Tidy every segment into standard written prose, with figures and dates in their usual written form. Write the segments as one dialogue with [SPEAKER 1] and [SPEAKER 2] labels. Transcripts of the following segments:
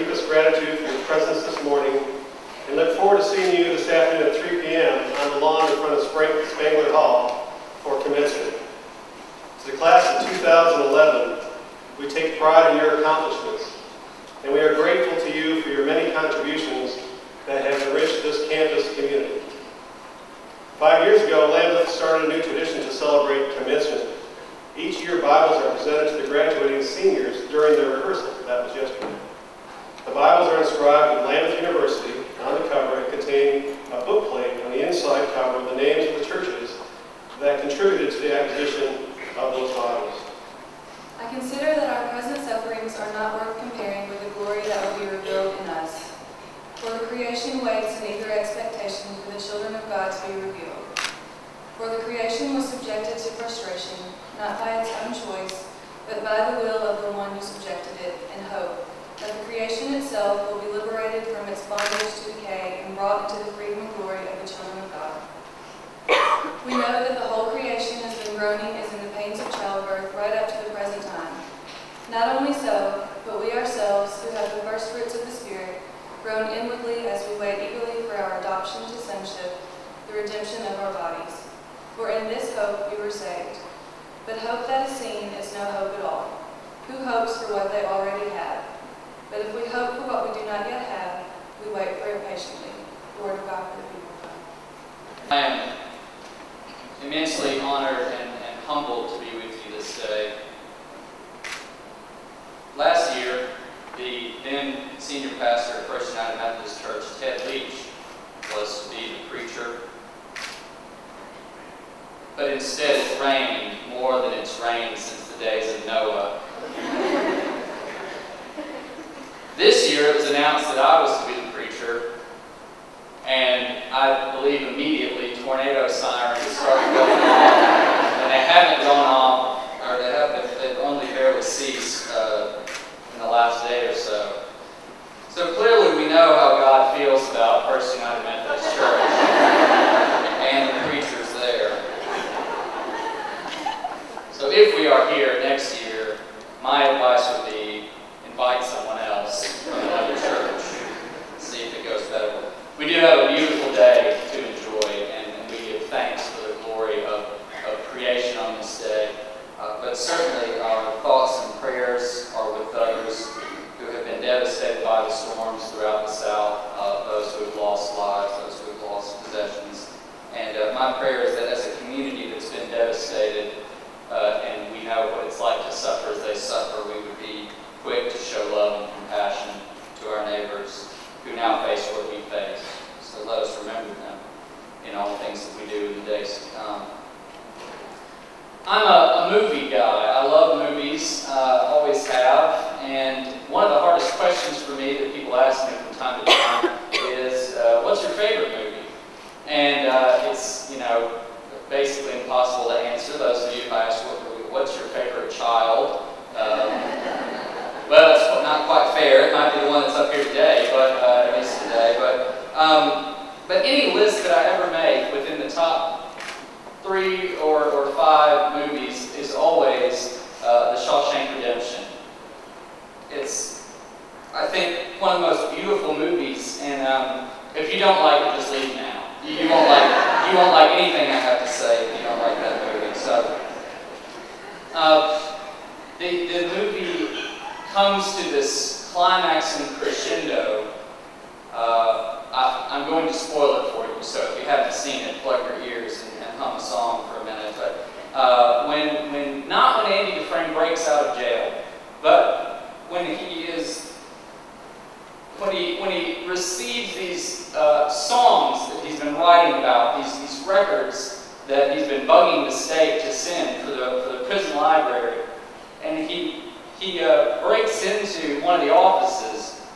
[SPEAKER 1] deepest gratitude for your presence this morning and look forward to seeing you this afternoon at 3 p.m. on the lawn in front of Spangler Hall for commencement. To the class of 2011, we take pride in your accomplishments, and we are grateful to you for your many contributions that have enriched this campus community. 5 years ago, Lambuth started a new tradition to celebrate commencement. Each year, Bibles are presented to the graduating seniors during their rehearsal. That was yesterday. The Bibles are inscribed with Lambuth University on the cover and contain a bookplate on the inside cover with the names of the churches that contributed to the acquisition of those Bibles.
[SPEAKER 2] I consider that our present sufferings are not worth comparing with the glory that will be revealed in us. For the creation waits in eager expectation for the children of God to be revealed. For the creation was subjected to frustration, not by its own choice, but by the will of the one who subjected it, in hope that the creation itself will be liberated from its bondage to decay and brought into the freedom and glory of the children of God. We know that the whole creation has been groaning as in the pains of childbirth right up to the present time. Not only so, but we ourselves, who have the first fruits of the Spirit, groan inwardly as we wait eagerly for our adoption to sonship, the redemption of our bodies. For in this hope we were saved. But hope that is seen is no hope at all. Who hopes for what they already have? But if we hope for what we do not yet have, we wait for it patiently. The word of God for the people of God.
[SPEAKER 3] I am immensely honored and humbled to be with you this day. Last year, the then senior pastor at First United Methodist Church, Ted Leach, was to be the preacher. But instead it rained more than it's rained since the days of Noah. This year it was announced that I was to be the preacher, and I believe immediately tornado sirens started going off, and they haven't gone off, or they've only barely ceased in the last day or so. So clearly we know how God feels about First United Methodist Church and the preachers there. So if we are here next year, my advice would be invite someone else from another church, see if it goes better. We do have a beautiful day to enjoy, and we give thanks for the glory of creation on this day. But certainly our thoughts and prayers are with those who have been devastated by the storms throughout the South, those who have lost lives, those who have lost possessions. And my prayer is that as a community that's been devastated, and we know what it's like to suffer as they suffer, we would be quick to show love and compassion to our neighbors who now face what we face. So let us remember them in all things that we do in the days to come. I'm a movie guy. I love movies, always have, and one of the hardest questions for me that people ask me from time to time is, what's your favorite movie? And it's, basically impossible to answer. Those of you who ask, what's your favorite child? Well, that's not quite fair. It might be the one that's up here today, but at least today. But any list that I ever make within the top 3 or 5 movies is always The Shawshank Redemption. It's, I think, one of the most beautiful movies, and if you don't like it, just leave now. You won't like anything I have to say if you don't like that movie. So, the movie comes to this climax and crescendo. I'm going to spoil it for you, so if you haven't seen it, plug your ears and hum a song for a minute. But not when Andy Dufresne breaks out of jail, but when he receives these songs that he's been writing about, these records that he's been bugging the state to send for the prison library, and he breaks into one of the offices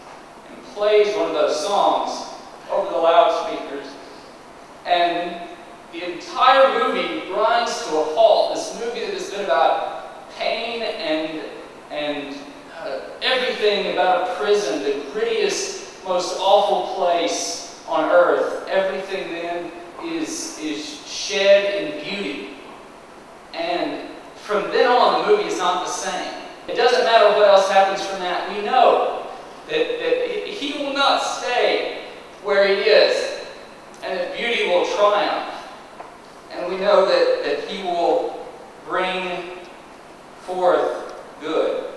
[SPEAKER 3] and plays one of those songs over the loudspeakers, and the entire movie grinds to a halt. This movie that has been about pain and everything about a prison, the grittiest, most awful place on earth. Everything then is shed in beauty. And from then on, the movie is not the same. It doesn't matter what else happens from that. We know that where he is, and that beauty will triumph. And we know that he will bring forth good.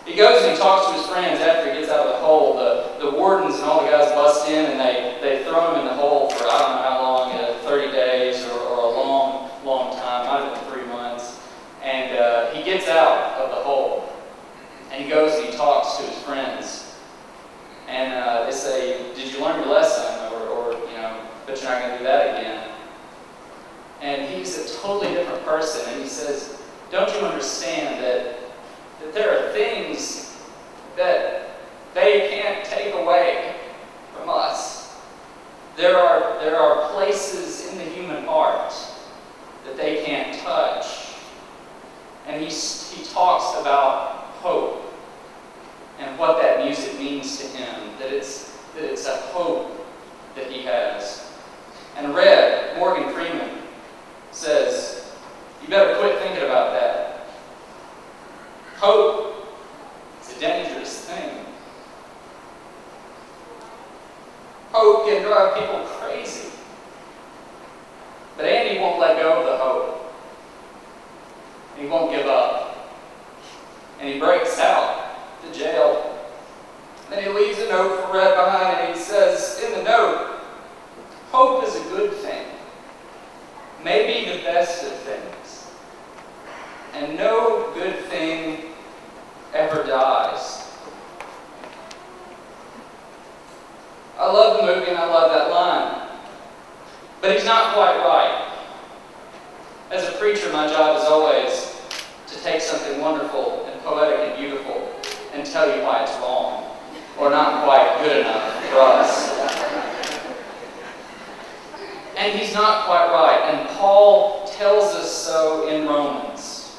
[SPEAKER 3] He goes and he talks to his friends after he gets out of the hole. The wardens and all the guys bust in, and they throw him in the hole for I don't know how long, 30 days or a long, long time, might have been 3 months. And he gets out of the hole, and he goes and he talks to his friends. And they say, "Did you learn your lesson?" Or "But you're not going to do that again." And he's a totally different person, and he says, "Don't you understand that there are things that they can't take away from us? There are places in the human heart that they can't touch." And he talks about hope and what that music means to him, that it's a hope that he has. And Red, Morgan Freeman, says, "You better quit thinking about that. Hope is a dangerous thing. Hope can drive people crazy." But Andy won't let go of the hope. And he won't give up. And he breaks out to jail. Then he leaves a note for Red behind, and he says in the note, "Hope is a good thing, maybe the best of things, and no good thing ever dies." I love the movie and I love that line. But he's not quite right. As a preacher, my job is always to take something wonderful and poetic and beautiful and tell you why it's wrong, or not quite good enough for us. And he's not quite right, and Paul tells us so in Romans.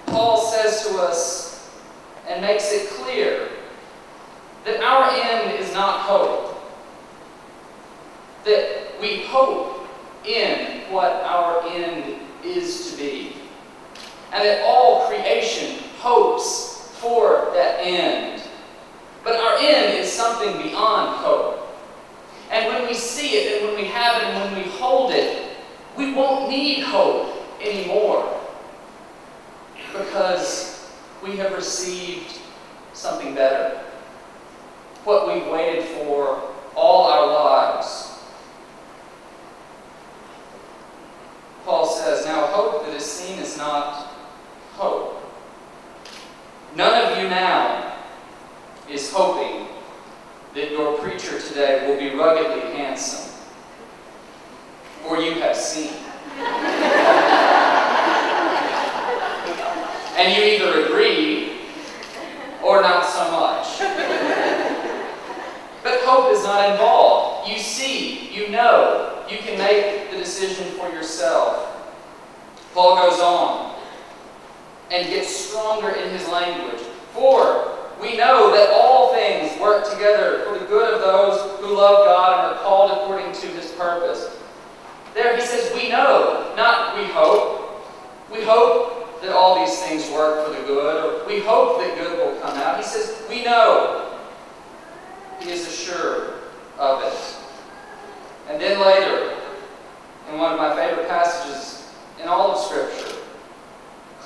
[SPEAKER 3] Paul says to us and makes it clear that our end is not hope, that we hope in what our end is to be, and that all creation hopes for that end. But our end is something beyond hope. And when we see it, and when we have it, and when we hold it, we won't need hope anymore, because we have received something better, what we've waited for all our lives. Paul says, "Now hope that is seen is not hope. None of you now is hoping that your preacher today will be ruggedly handsome, for you have seen." And you either agree or not so much. But hope is not involved. You see, you know, you can make the decision for yourself. Paul goes on and gets stronger in his language. "For we know that all things work together for the good of those who love God and are called according to his purpose." There he says, we know, not we hope. We hope that all these things work for the good, or we hope that good will come out. He says, we know. He is assured of it. And then later, in one of my favorite passages in all of Scripture,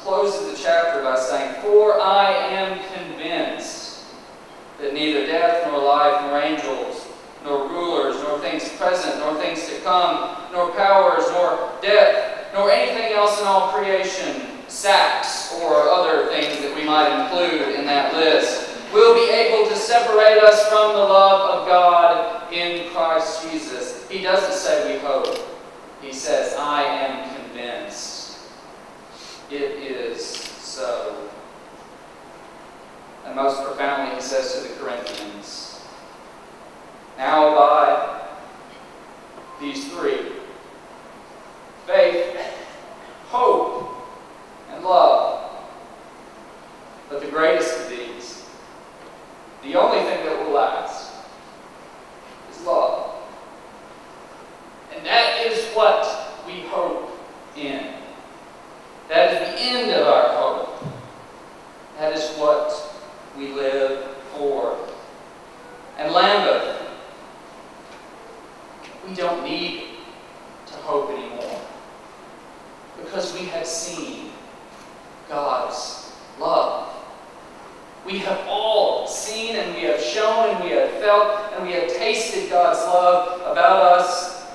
[SPEAKER 3] closes the chapter by saying, "For I am convinced that neither death, nor life, nor angels, nor rulers, nor things present, nor things to come, nor powers, nor death, nor anything else in all creation, sacks or other things that we might include in that list, will be able to separate us from the love of God in Christ Jesus." He doesn't say we hope. He says, "I am convinced." It is so. And most profoundly, he says to the Corinthians, "Now abide these three: faith, hope, and love. But the greatest of these, the only thing that will last, is love." And that is what we hope in. That is the end of our hope. That is what we live for. And Lambuth known and we had felt and we had tasted God's love about us.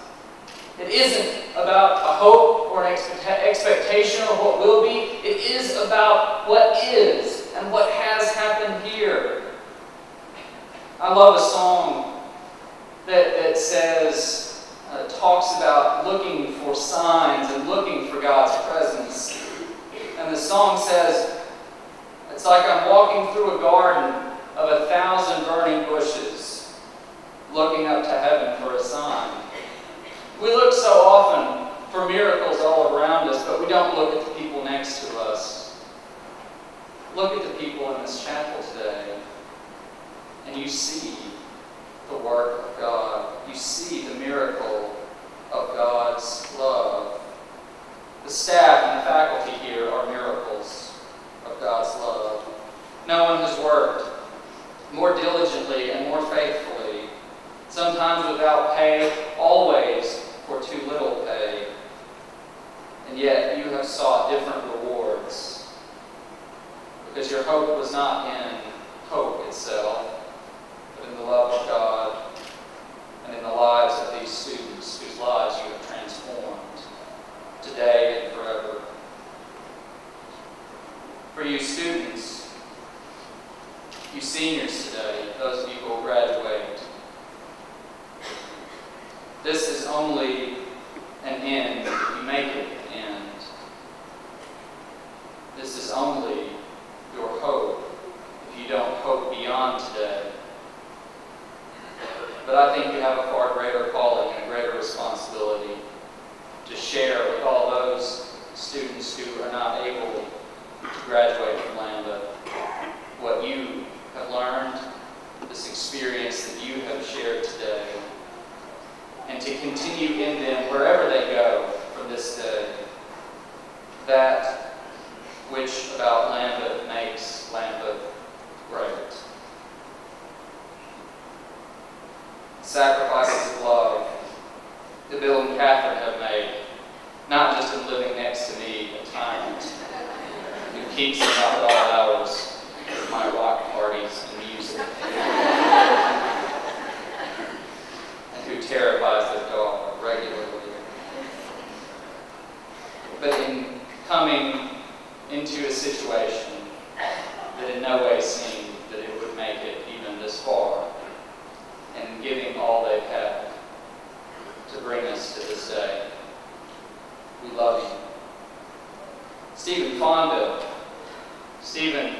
[SPEAKER 3] It isn't about a hope or an expectation or what will be. It is about what is and what has happened here. I love a song that says, talks about looking for signs and looking for God's presence. And the song says, it's like I'm walking through a garden of 1,000 burning bushes, looking up to heaven for a sign. We look so often for miracles all around us, but we don't look at the people next to us. Look at the people in this chapel today, and you see the work of God. You see the miracle of God's love. The staff and the faculty here are miracles of God's love. No one has worked more diligently and more faithfully, sometimes without pay, always for too little pay. And yet you have sought different rewards, because your hope was not in hope itself, but in the love of God and in the lives of these students whose lives you have transformed today and forever. For you students, you seniors today, those of you who will graduate, this is only an end if you make it an end. This is only your hope if you don't hope beyond today. But I think you have a far greater calling and a greater responsibility to share with all those students who are not able to graduate from Lambuth what you have learned, this experience that you have shared today, and to continue in them wherever they go from this day, that which about Lambuth makes Lambuth great. Sacrifices of love that Bill and Catherine have made, not just in living next to me, a tyrant who keeps them up at all hours with my rock parties and music, and who terrifies their dog regularly. But in coming into a situation that in no way seemed that it would make it even this far, and giving all they've had to bring us to this day. We love you. Stephen Fonda. Stephen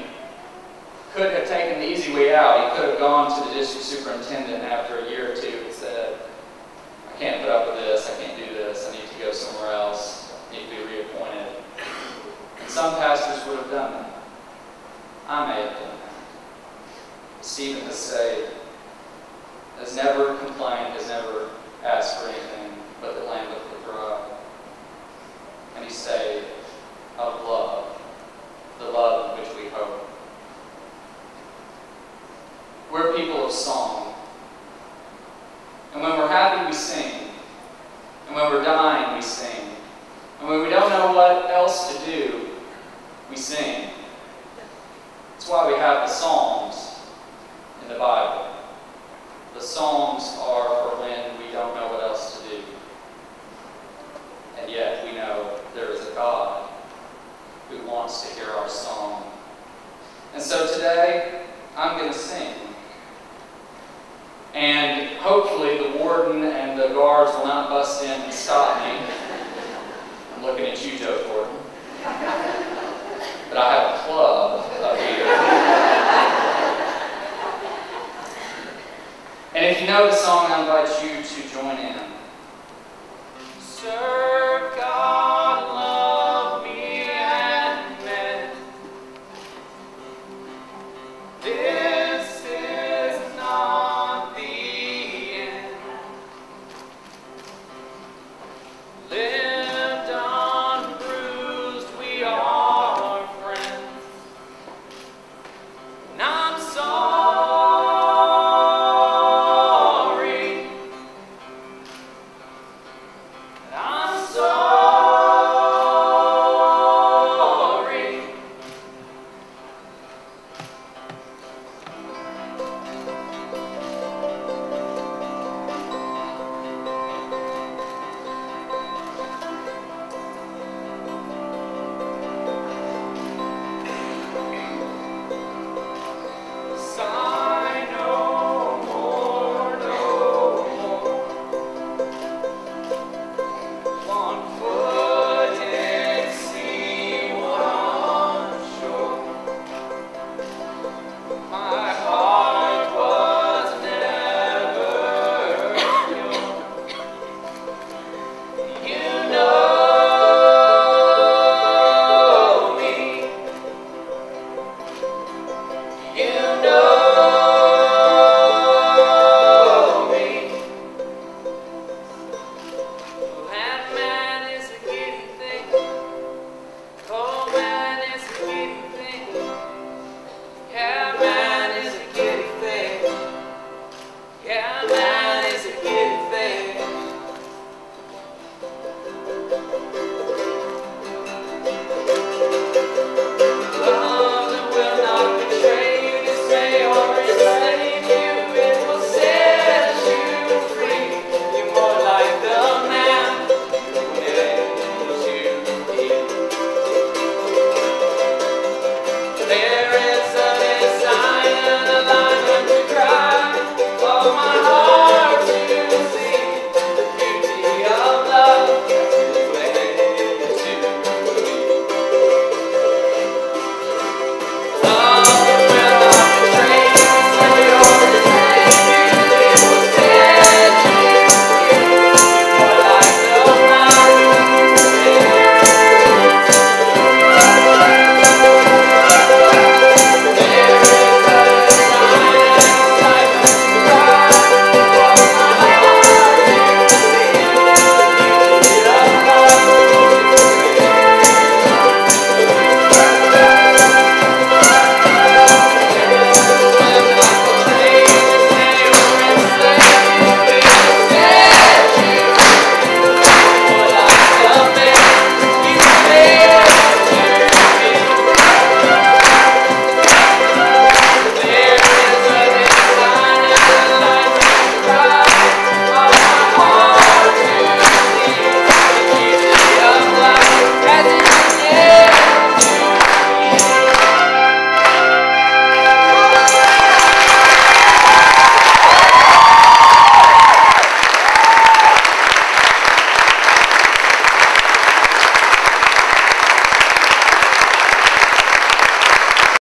[SPEAKER 3] could have taken the easy way out. He could have gone to the district superintendent after a year or two and said, I can't put up with this, I can't do this, I need to go somewhere else, I need to be reappointed. And some pastors would have done that. I may have done that. Stephen has stayed, has never complained, has never asked for anything but that Lambuth would thrive. And he stayed out of love, the love in which we hope. We're people of song. And when we're happy, we sing. And when we're dying, we sing. And when we don't know what else to do, we sing. That's why we have the Psalms in the Bible. The Psalms are for when we don't know what else to do. And yet we know there is a God who wants to hear our song. And so today, I'm going to sing. And hopefully the warden and the guards will not bust in and stop me. I'm looking at you, Joe Gordon. But I have a club up here. And if you know the song, I invite you to join in. Sir.